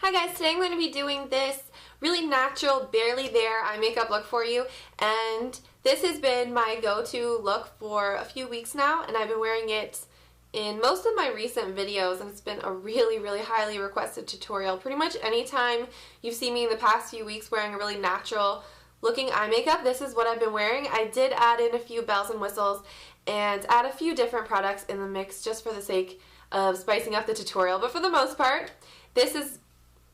Hi guys, today I'm going to be doing this really natural, barely there eye makeup look for you, and this has been my go-to look for a few weeks now, and I've been wearing it in most of my recent videos, and it's been a really highly requested tutorial. Pretty much anytime you've seen me in the past few weeks wearing a really natural looking eye makeup, this is what I've been wearing. I did add in a few bells and whistles and add a few different products in the mix just for the sake of spicing up the tutorial, but for the most part, this is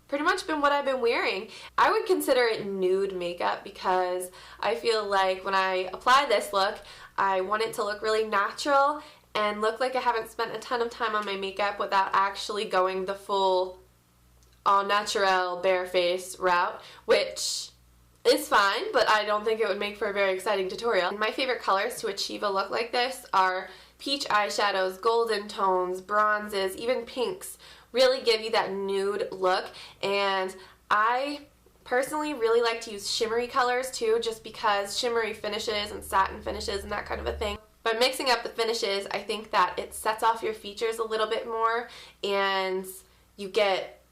pretty much been what I've been wearing. I would consider it nude makeup because I feel like when I apply this look, I want it to look really natural and look like I haven't spent a ton of time on my makeup without actually going the full all natural bare face route, which is fine, but I don't think it would make for a very exciting tutorial. My favorite colors to achieve a look like this are peach eyeshadows, golden tones, bronzes, even pinks. Really give you that nude look, and I personally really like to use shimmery colors too, just because shimmery finishes and satin finishes and that kind of a thing. By mixing up the finishes, I think that it sets off your features a little bit more and you get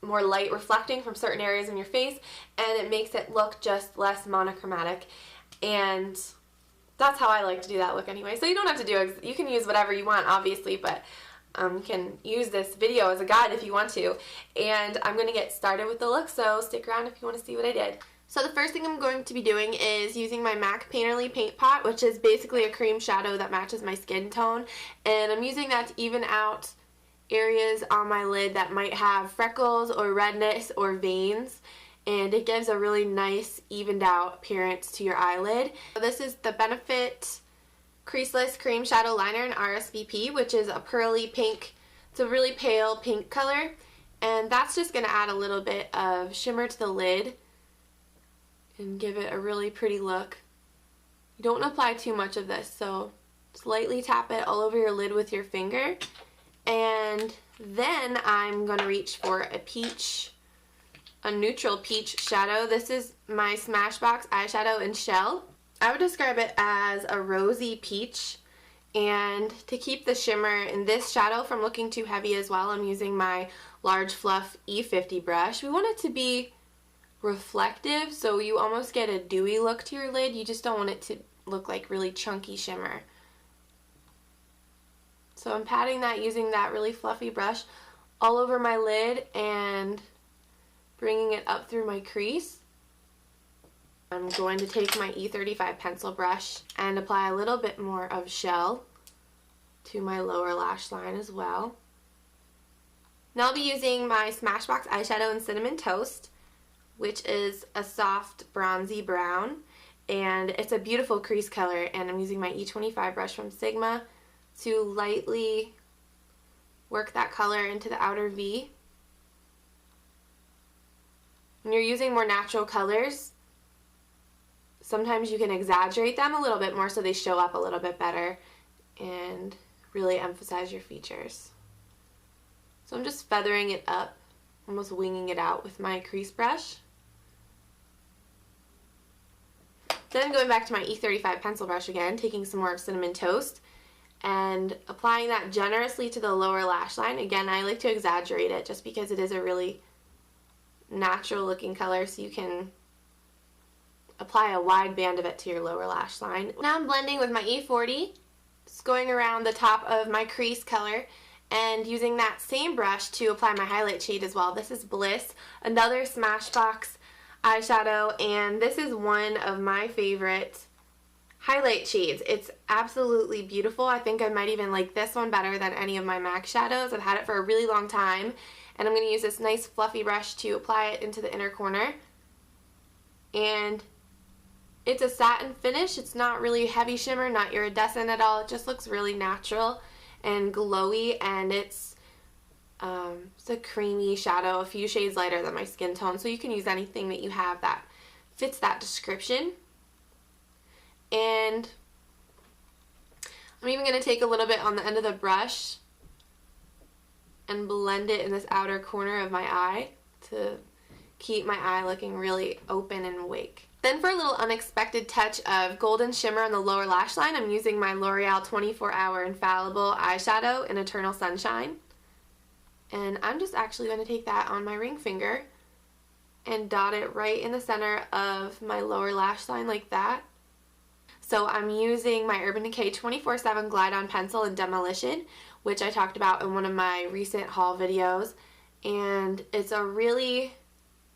more light reflecting from certain areas in your face, and it makes it look just less monochromatic, and that's how I like to do that look anyway. So you don't have to do it, you can use whatever you want obviously, but you can use this video as a guide if you want to. And I'm going to get started with the look, so stick around if you want to see what I did. So the first thing I'm going to be doing is using my MAC Painterly Paint Pot, which is basically a cream shadow that matches my skin tone. And I'm using that to even out areas on my lid that might have freckles or redness or veins. And it gives a really nice evened out appearance to your eyelid. So this is the Benefit Creaseless Cream Shadow Liner in RSVP, which is a pearly pink. It's a really pale pink color, and that's just going to add a little bit of shimmer to the lid and give it a really pretty look. You don't want to apply too much of this, so just lightly tap it all over your lid with your finger. And then I'm going to reach for a neutral peach shadow. This is my Smashbox eyeshadow in Shell. I would describe it as a rosy peach, and to keep the shimmer in this shadow from looking too heavy as well, I'm using my Large Fluff E50 brush. We want it to be reflective, so you almost get a dewy look to your lid. You just don't want it to look like really chunky shimmer. So I'm patting that using that really fluffy brush all over my lid and bringing it up through my crease. I'm going to take my E35 pencil brush and apply a little bit more of Shell to my lower lash line as well. Now I'll be using my Smashbox eyeshadow in Cinnamon Toast, which is a soft bronzy brown, and it's a beautiful crease color, and I'm using my E25 brush from Sigma to lightly work that color into the outer V. When you're using more natural colors, sometimes you can exaggerate them a little bit more so they show up a little bit better and really emphasize your features. So I'm just feathering it up, almost winging it out with my crease brush. Then going back to my E35 pencil brush again, taking some more of Cinnamon Toast and applying that generously to the lower lash line. Again, I like to exaggerate it just because it is a really natural looking color, so you can apply a wide band of it to your lower lash line. Now I'm blending with my E40, just going around the top of my crease color and using that same brush to apply my highlight shade as well. This is Bliss, another Smashbox eyeshadow, and this is one of my favorite highlight shades. It's absolutely beautiful. I think I might even like this one better than any of my MAC shadows. I've had it for a really long time, and I'm going to use this nice fluffy brush to apply it into the inner corner. And it's a satin finish. It's not really heavy shimmer, not iridescent at all. It just looks really natural and glowy, and it's a creamy shadow, a few shades lighter than my skin tone, so you can use anything that you have that fits that description. And I'm even going to take a little bit on the end of the brush and blend it in this outer corner of my eye to keep my eye looking really open and awake. Then for a little unexpected touch of golden shimmer on the lower lash line, I'm using my L'Oreal 24 Hour Infallible eyeshadow in Eternal Sunshine. And I'm just actually going to take that on my ring finger and dot it right in the center of my lower lash line like that. So I'm using my Urban Decay 24/7 Glide On Pencil in Demolition, which I talked about in one of my recent haul videos. And it's a really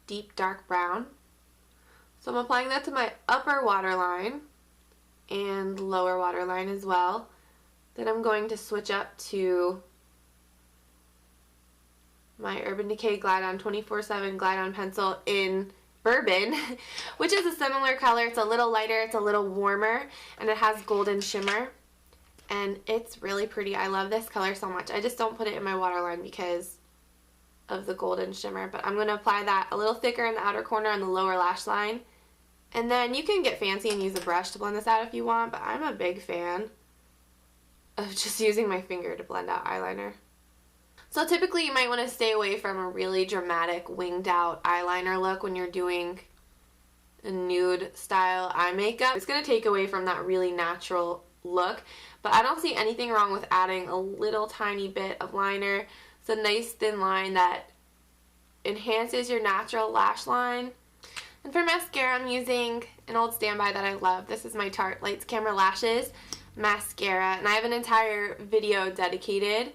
deep dark brown. So I'm applying that to my upper waterline and lower waterline as well. Then I'm going to switch up to my Urban Decay Glide On 24/7 Glide On Pencil in Bourbon, which is a similar color. It's a little lighter, it's a little warmer, and it has golden shimmer. And it's really pretty. I love this color so much. I just don't put it in my waterline because of the golden shimmer. But I'm going to apply that a little thicker in the outer corner on the lower lash line. And then you can get fancy and use a brush to blend this out if you want, but I'm a big fan of just using my finger to blend out eyeliner. So typically you might want to stay away from a really dramatic winged out eyeliner look when you're doing a nude style eye makeup. It's going to take away from that really natural look, but I don't see anything wrong with adding a little tiny bit of liner. It's a nice thin line that enhances your natural lash line. And for mascara, I'm using an old standby that I love. This is my Tarte Lights Camera Lashes mascara, and I have an entire video dedicated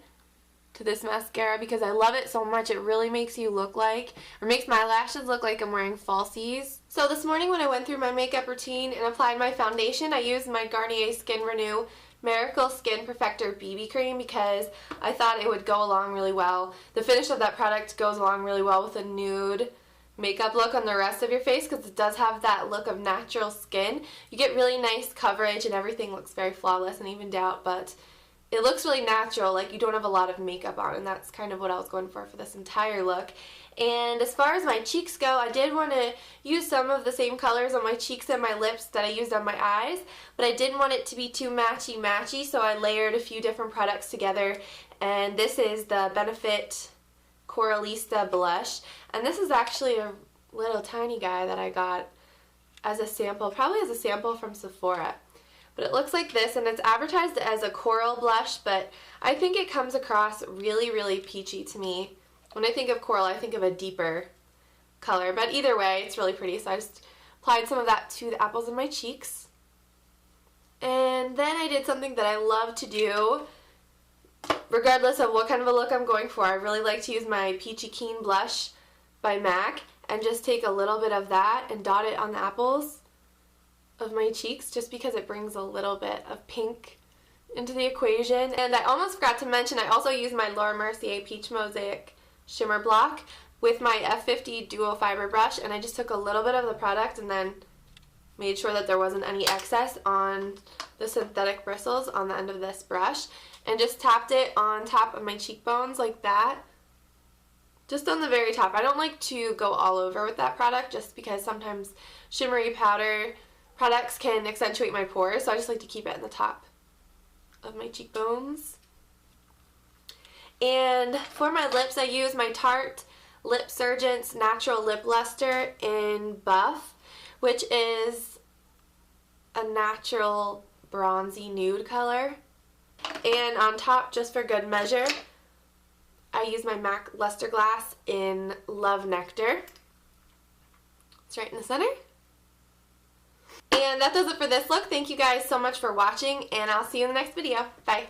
to this mascara because I love it so much. It really makes you look like, or makes my lashes look like I'm wearing falsies. So this morning when I went through my makeup routine and applied my foundation, I used my Garnier Skin Renew Miracle Skin Perfector BB Cream because I thought it would go along really well. The finish of that product goes along really well with a nude makeup look on the rest of your face because it does have that look of natural skin. You get really nice coverage and everything looks very flawless and evened out, but it looks really natural, like you don't have a lot of makeup on, and that's kind of what I was going for this entire look. And as far as my cheeks go, I did want to use some of the same colors on my cheeks and my lips that I used on my eyes, but I didn't want it to be too matchy-matchy, so I layered a few different products together. And this is the Benefit Coralista blush, and this is actually a little tiny guy that I got as a sample, probably as a sample from Sephora. But it looks like this, and it's advertised as a coral blush, but I think it comes across really, really peachy to me. When I think of coral, I think of a deeper color, but either way, it's really pretty. So I just applied some of that to the apples of my cheeks. And then I did something that I love to do, regardless of what kind of a look I'm going for. I really like to use my Peachy Keen blush by MAC and just take a little bit of that and dot it on the apples of my cheeks just because it brings a little bit of pink into the equation. And I almost forgot to mention I also use my Laura Mercier Peach Mosaic Shimmer Block with my F50 Duo Fiber brush, and I just took a little bit of the product and then made sure that there wasn't any excess on the synthetic bristles on the end of this brush and just tapped it on top of my cheekbones like that. Just on the very top. I don't like to go all over with that product just because sometimes shimmery powder products can accentuate my pores, so I just like to keep it in the top of my cheekbones. And for my lips, I use my Tarte Lip Surgeon's Natural Lip Luster in Buff, which is a natural bronzy nude color. And on top, just for good measure, I use my MAC Luster Glass in Love Nectar. It's right in the center. And that does it for this look. Thank you guys so much for watching, and I'll see you in the next video. Bye.